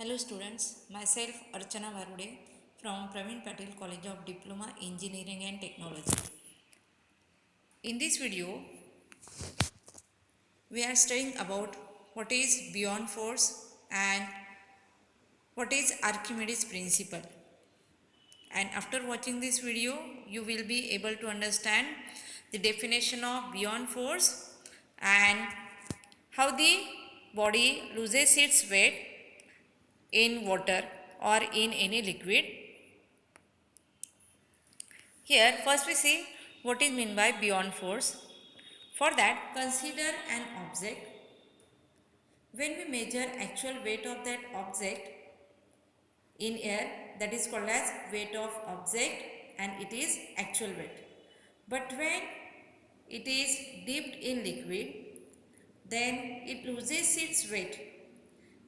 Hello students, myself Archana Varude from Praveen Patel College of Diploma Engineering and Technology. In this video, we are studying about what is beyond force and what is Archimedes principle. And after watching this video, you will be able to understand the definition of beyond force and how the body loses its weight in water or in any liquid. Here, first we see what is meant by beyond force. For that, consider an object. When we measure actual weight of that object in air, that is called as weight of object and it is actual weight. But when it is dipped in liquid, then it loses its weight.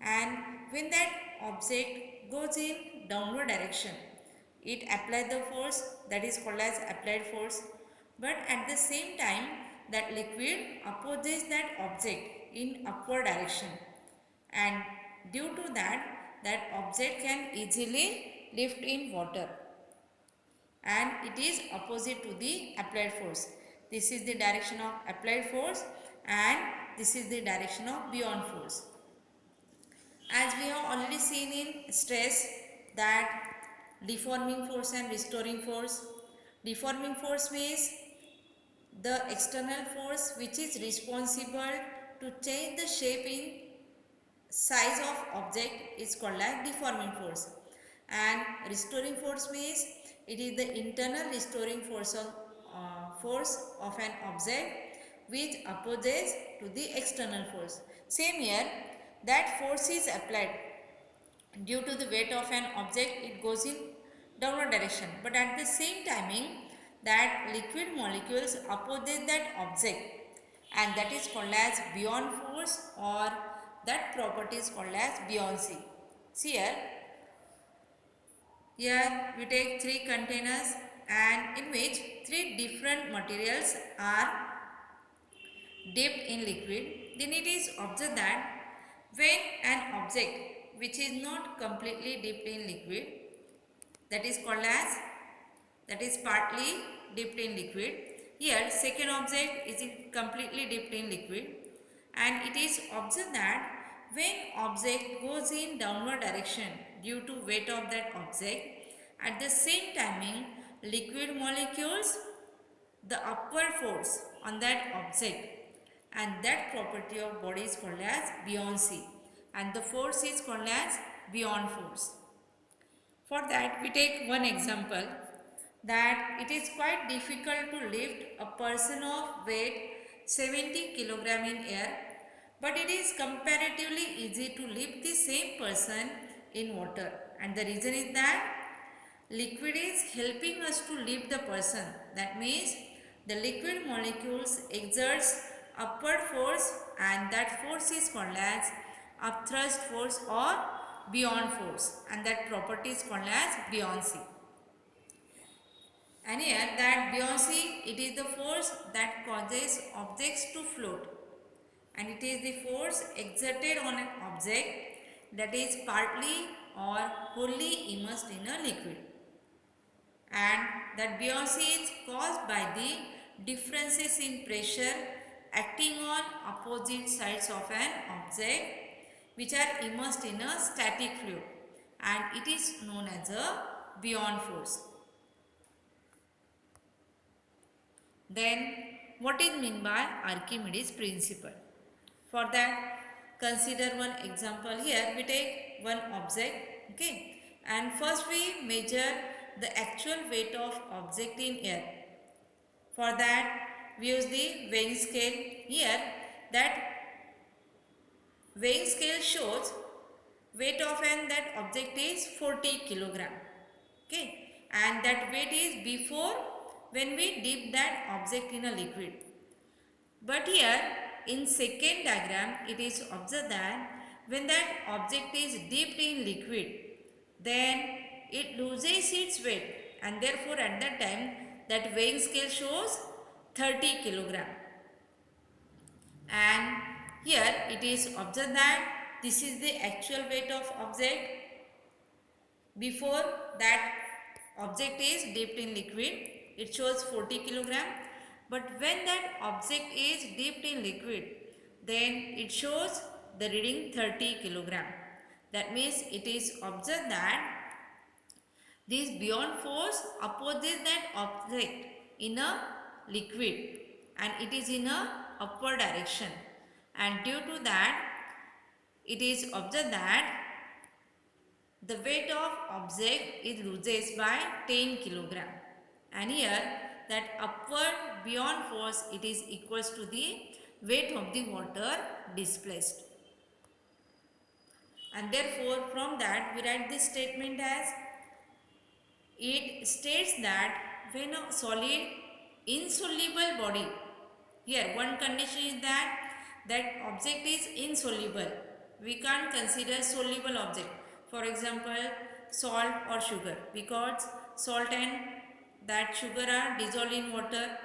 And when that object goes in downward direction, it applies the force that is called as applied force. But at the same time, that liquid opposes that object in upward direction, and due to that, that object can easily lift in water, and it is opposite to the applied force. This is the direction of applied force and this is the direction of beyond force. As we have already seen in stress that deforming force and restoring force. Deforming force means the external force which is responsible to change the shape in size of object is called as deforming force. And restoring force means it is the internal restoring force of an object which opposes to the external force. Same here, that force is applied due to the weight of an object, it goes in downward direction, but at the same timing that liquid molecules opposes that object, and that is called as beyond force, or that property is called as buoyancy. See here we take three containers and in which three different materials are dipped in liquid. Then it is observed that when an object which is not completely dipped in liquid, that is called as, that is partly dipped in liquid. Here second object is completely dipped in liquid, and it is observed that when object goes in downward direction due to weight of that object, at the same timing liquid molecules the upward force on that object, and that property of body is called as buoyancy, and the force is called as beyond force. For that we take one example, that it is quite difficult to lift a person of weight 70 kg in air, but it is comparatively easy to lift the same person in water, and the reason is that liquid is helping us to lift the person. That means the liquid molecules exerts upward force, and that force is called as upthrust force or beyond force, and that property is called as buoyancy. And here that buoyancy, it is the force that causes objects to float, and it is the force exerted on an object that is partly or wholly immersed in a liquid, and that buoyancy is caused by the differences in pressure acting on opposite sides of an object which are immersed in a static fluid, and it is known as a beyond force. Then what is meant by Archimedes principle? For that, consider one example. Here we take one object, okay, and first we measure the actual weight of object in air. For that we use the weighing scale. Here that weighing scale shows weight of that object is 40 kilogram, okay, and that weight is before when we dip that object in a liquid. But here in second diagram it is observed that when that object is dipped in liquid, then it loses its weight, and therefore at that time that weighing scale shows 30 kilogram. And here it is observed that this is the actual weight of object before that object is dipped in liquid. It shows 40 kilogram. But when that object is dipped in liquid, then it shows the reading 30 kilogram. That means it is observed that this beyond force opposes that object in a liquid and it is in a upward direction, and due to that it is observed that the weight of object is loses by 10 kilogram, and here that upward beyond force it is equals to the weight of the water displaced. And therefore from that we write this statement as, it states that when a solid insoluble body, here one condition is that that object is insoluble, we can't consider soluble object, for example salt or sugar, because salt and that sugar are dissolved in water.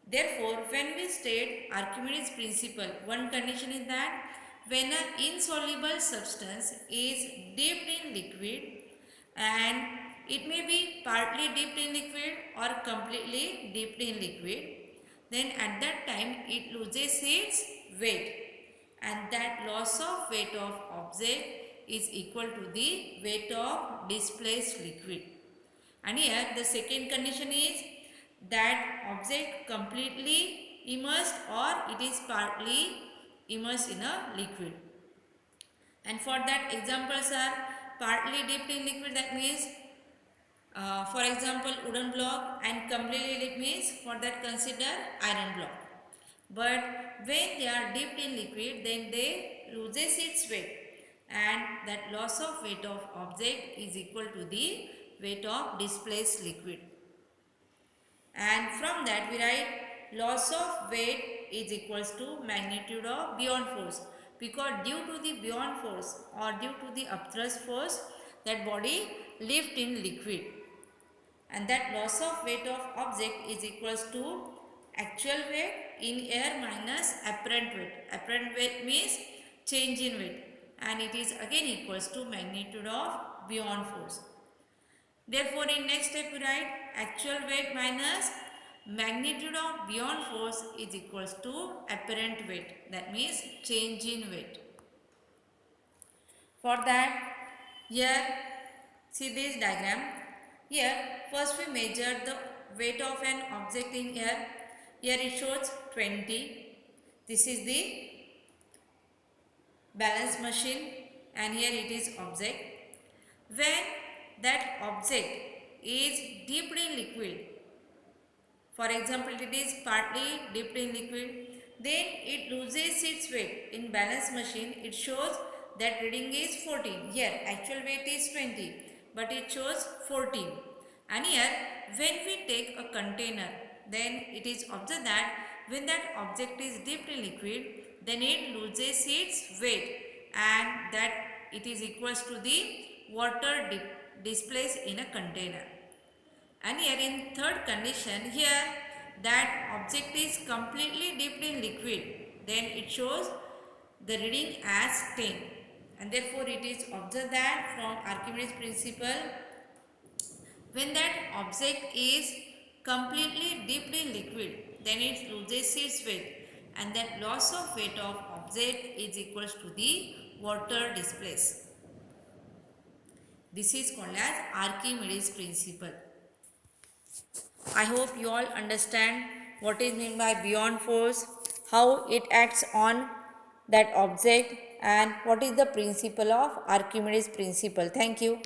Therefore, when we state Archimedes principle, one condition is that when an insoluble substance is dipped in liquid, and it may be partly dipped in liquid or completely dipped in liquid, then at that time it loses its weight, and that loss of weight of object is equal to the weight of displaced liquid. And here the second condition is that object completely immersed or it is partly immersed in a liquid. And for that examples are partly dipped in liquid, that means for example wooden block, and completely dipped means for that consider iron block. But when they are dipped in liquid, then they loses its weight, and that loss of weight of object is equal to the weight of displaced liquid. And from that we write loss of weight is equals to magnitude of beyond force, because due to the beyond force or due to the upthrust force, that body lift in liquid, and that loss of weight of object is equals to actual weight in air minus apparent weight. Apparent weight means change in weight, and it is again equals to magnitude of beyond force. Therefore, in next step we write actual weight minus magnitude of beyond force is equals to apparent weight, that means change in weight. For that, here see this diagram. Here first we measure the weight of an object in air. Here it shows 20. This is the balance machine, and here it is object. When that object is dipped in liquid, for example it is partly dipped in liquid, then it loses its weight. In balance machine it shows that reading is 14. Here actual weight is 20, but it shows 14. And here when we take a container, then it is observed that when that object is dipped in liquid, then it loses its weight, and that it is equals to the water displaced in a container. And here in third condition, here that object is completely dipped in liquid, then it shows the reading as 10, and therefore it is observed that from Archimedes principle, when that object is completely dipped in liquid, then it loses its weight, and that loss of weight of object is equals to the water displaced. This is called as Archimedes principle. I hope you all understand what is meant by beyond force, how it acts on that object, and what is the principle of Archimedes principle. Thank you.